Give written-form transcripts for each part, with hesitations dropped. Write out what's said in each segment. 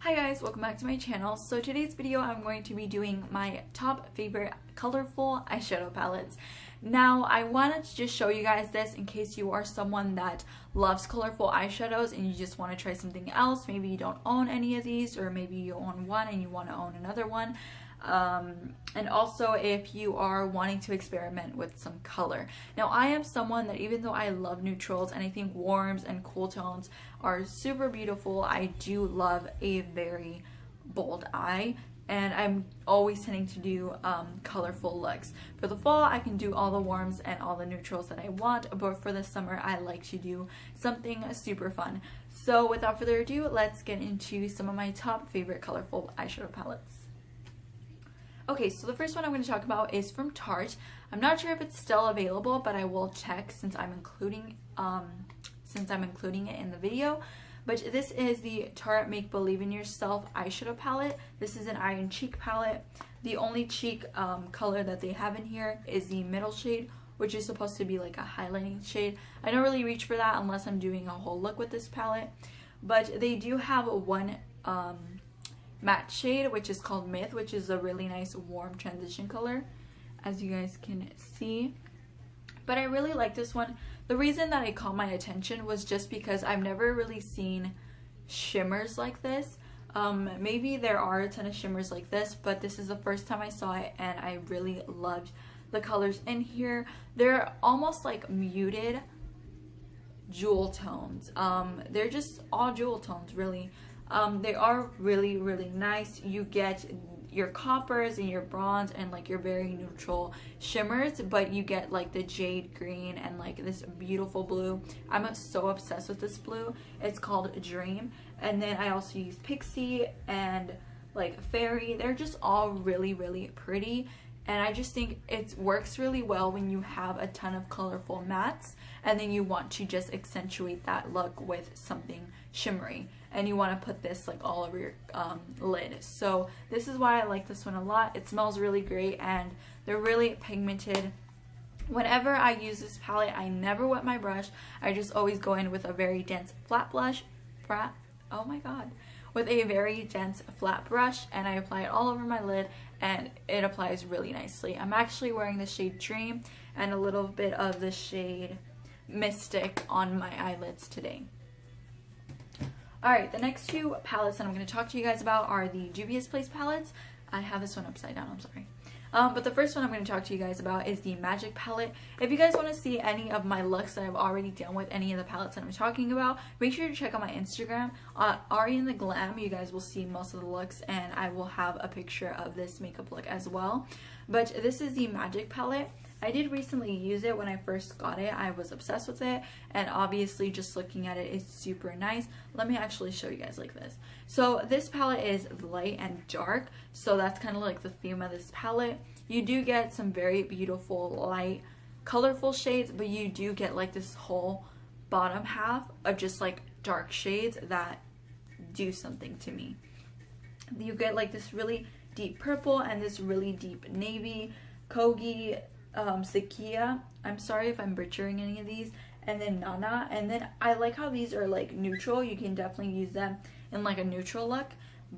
Hi guys, welcome back to my channel. So today's video I'm going to be doing my top favorite colorful eyeshadow palettes. Now I wanted to just show you guys this in case you are someone that loves colorful eyeshadows and you just want to try something else. Maybe you don't own any of these, or maybe you own one and you want to own another one. And also if you are wanting to experiment with some color. Now I am someone that, even though I love neutrals and I think warms and cool tones are super beautiful, I do love a very bold eye, and I'm always tending to do colorful looks. For the fall I can do all the warms and all the neutrals that I want, but for the summer I like to do something super fun. So without further ado, let's get into some of my top favorite colorful eyeshadow palettes. Okay, so the first one I'm going to talk about is from Tarte. I'm not sure if it's still available, but I will check since I'm including it in the video. But this is the Tarte Make Believe in Yourself eyeshadow palette. This is an eye and cheek palette. The only cheek color that they have in here is the middle shade, which is supposed to be like a highlighting shade. I don't really reach for that unless I'm doing a whole look with this palette. But they do have one matte shade, which is called Myth, which is a really nice warm transition color, as you guys can see. But I really like this one. The reason that it caught my attention was just because I've never really seen shimmers like this. Maybe there are a ton of shimmers like this, but this is the first time I saw it and I really loved the colors in here. They're almost like muted jewel tones. They're just all jewel tones, really. They are really nice. You get your coppers and your bronze and like your very neutral shimmers, but you get like the jade green and like this beautiful blue. I'm so obsessed with this blue. It's called Dream. And then I also use Pixie and like Fairy. They're just all really pretty. And I just think it works really well when you have a ton of colorful mattes and then you want to just accentuate that look with something shimmery. And you want to put this like all over your lid. So this is why I like this one a lot. It smells really great and they're really pigmented. Whenever I use this palette, I never wet my brush. I just always go in with a very dense flat brush. Oh my god. With a very dense flat brush, and I apply it all over my lid and it applies really nicely. I'm actually wearing the shade Dream and a little bit of the shade Mystic on my eyelids today. Alright, the next two palettes that I'm going to talk to you guys about are the Juvias Place palettes. I have this one upside down, I'm sorry. But the first one I'm going to talk to you guys about is the Magic palette. If you guys want to see any of my looks that I've already done with any of the palettes that I'm talking about, make sure to check out my Instagram. Ari in the Glam, you guys will see most of the looks, and I will have a picture of this makeup look as well. But this is the Magic palette. I did recently use it when I first got it. I was obsessed with it, and obviously just looking at it, it's super nice. Let me actually show you guys like this. So this palette is light and dark, so that's kind of like the theme of this palette. You do get some very beautiful light colorful shades, but you do get like this whole bottom half of just like dark shades that do something to me. You get like this really deep purple and this really deep navy, Kogi, Sakia, I'm sorry if I'm butchering any of these, and then Nana. And then I like how these are like neutral. You can definitely use them in like a neutral look,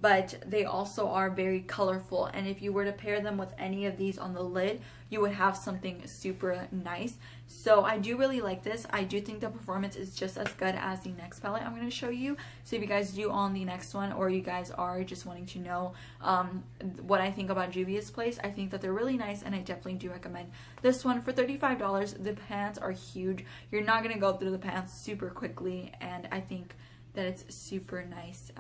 but they also are very colorful, and if you were to pair them with any of these on the lid, you would have something super nice. So I do really like this. I do think the performance is just as good as the next palette I'm going to show you. So if you guys do own the next one, or you guys are just wanting to know what I think about Juvia's Place, I think that they're really nice, and I definitely do recommend this one. For $35, the pans are huge. You're not going to go through the pans super quickly, and I think that it's super nice.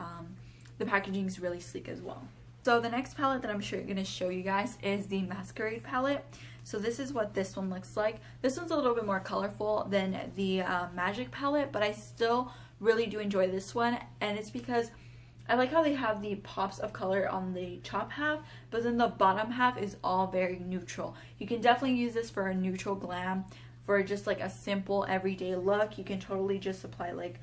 The packaging is really sleek as well. So the next palette that I'm going to show you guys is the Masquerade Palette. So this is what this one looks like. This one's a little bit more colorful than the Magic Palette, but I still really do enjoy this one, and it's because I like how they have the pops of color on the top half, but then the bottom half is all very neutral. You can definitely use this for a neutral glam, for just like a simple everyday look. You can totally just apply like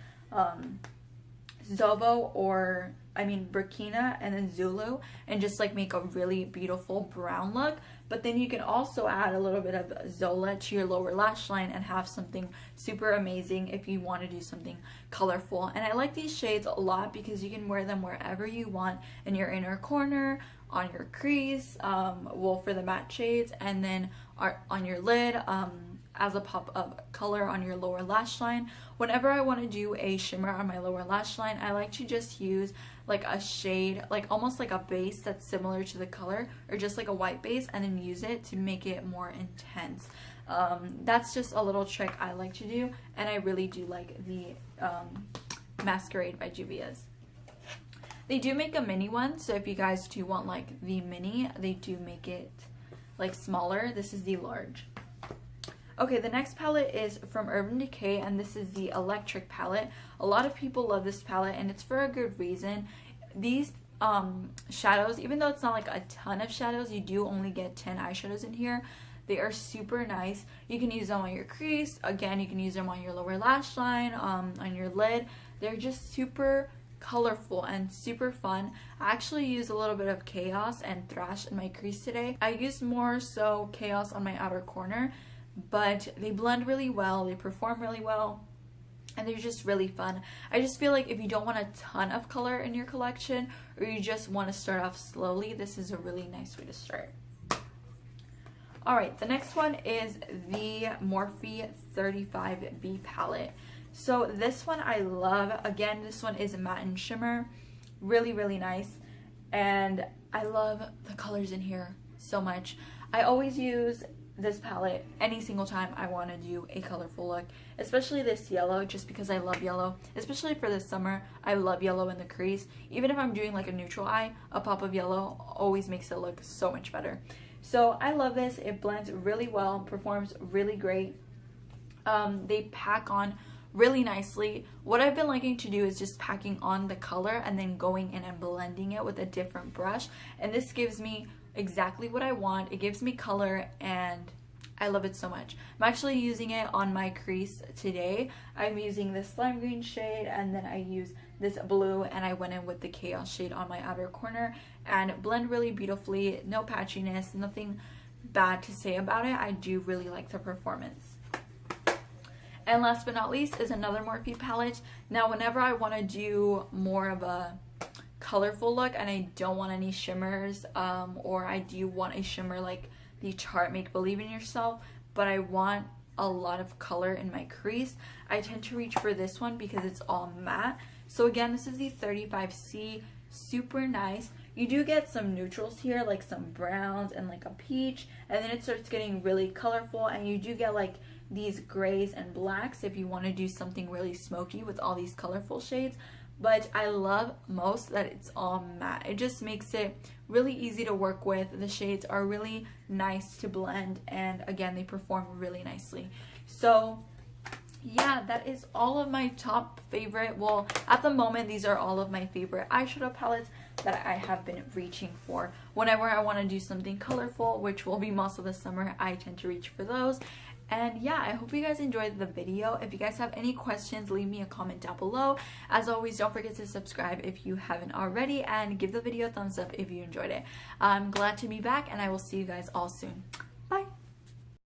Zobo or Burkina and then Zulu and just like make a really beautiful brown look. But then you can also add a little bit of Zola to your lower lash line and have something super amazing if you want to do something colorful. And I like these shades a lot because you can wear them wherever you want, in your inner corner, on your crease, well, for the matte shades, and then on your lid, as a pop of color on your lower lash line. Whenever I want to do a shimmer on my lower lash line, I like to just use like a shade, like almost like a base that's similar to the color, or just like a white base, and then use it to make it more intense. That's just a little trick I like to do, and I really do like the Masquerade by Juvias. They do make a mini one, so if you guys do want like the mini, they do make it like smaller. This is the large. Okay, the next palette is from Urban Decay, and this is the Electric palette. A lot of people love this palette, and it's for a good reason. These shadows, even though it's not like a ton of shadows, you do only get 10 eyeshadows in here. They are super nice. You can use them on your crease. Again, you can use them on your lower lash line, on your lid. They're just super colorful and super fun. I actually used a little bit of Chaos and Thrash in my crease today. I used more so Chaos on my outer corner, but they blend really well, they perform really well, and they're just really fun. I just feel like if you don't want a ton of color in your collection, or you just want to start off slowly, this is a really nice way to start. Alright, the next one is the Morphe 35B palette. So this one I love. Again, this one is a matte and shimmer. Really, really nice. And I love the colors in here so much. I always use this palette any single time I want to do a colorful look, especially this yellow, just because I love yellow. Especially for the summer, I love yellow in the crease. Even if I'm doing like a neutral eye, a pop of yellow always makes it look so much better. So I love this. It blends really well, performs really great. They pack on really nicely. What I've been liking to do is just packing on the color and then going in and blending it with a different brush, and this gives me exactly what I want. It gives me color, and I love it so much. I'm actually using it on my crease today. I'm using this lime green shade, and then I use this blue, and I went in with the Chaos shade on my outer corner, and blend really beautifully. No patchiness, nothing bad to say about it. I do really like the performance. And last but not least is another Morphe palette. Now, whenever I want to do more of a colorful look and I don't want any shimmers, or I do want a shimmer like the Tarte Make Believe in Yourself, but I want a lot of color in my crease, I tend to reach for this one because it's all matte. So again, this is the 35C, super nice. You do get some neutrals here, like some browns and like a peach, and then it starts getting really colorful, and you do get like these grays and blacks if you want to do something really smoky with all these colorful shades. But I love most that it's all matte. It just makes it really easy to work with. The shades are really nice to blend, and again, they perform really nicely. So yeah, that is all of my top favorite, well, at the moment, these are all of my favorite eyeshadow palettes that I have been reaching for. Whenever I want to do something colorful, which will be most of the summer, I tend to reach for those. And yeah, I hope you guys enjoyed the video. If you guys have any questions, leave me a comment down below. As always, don't forget to subscribe if you haven't already, and give the video a thumbs up if you enjoyed it. I'm glad to be back, and I will see you guys all soon.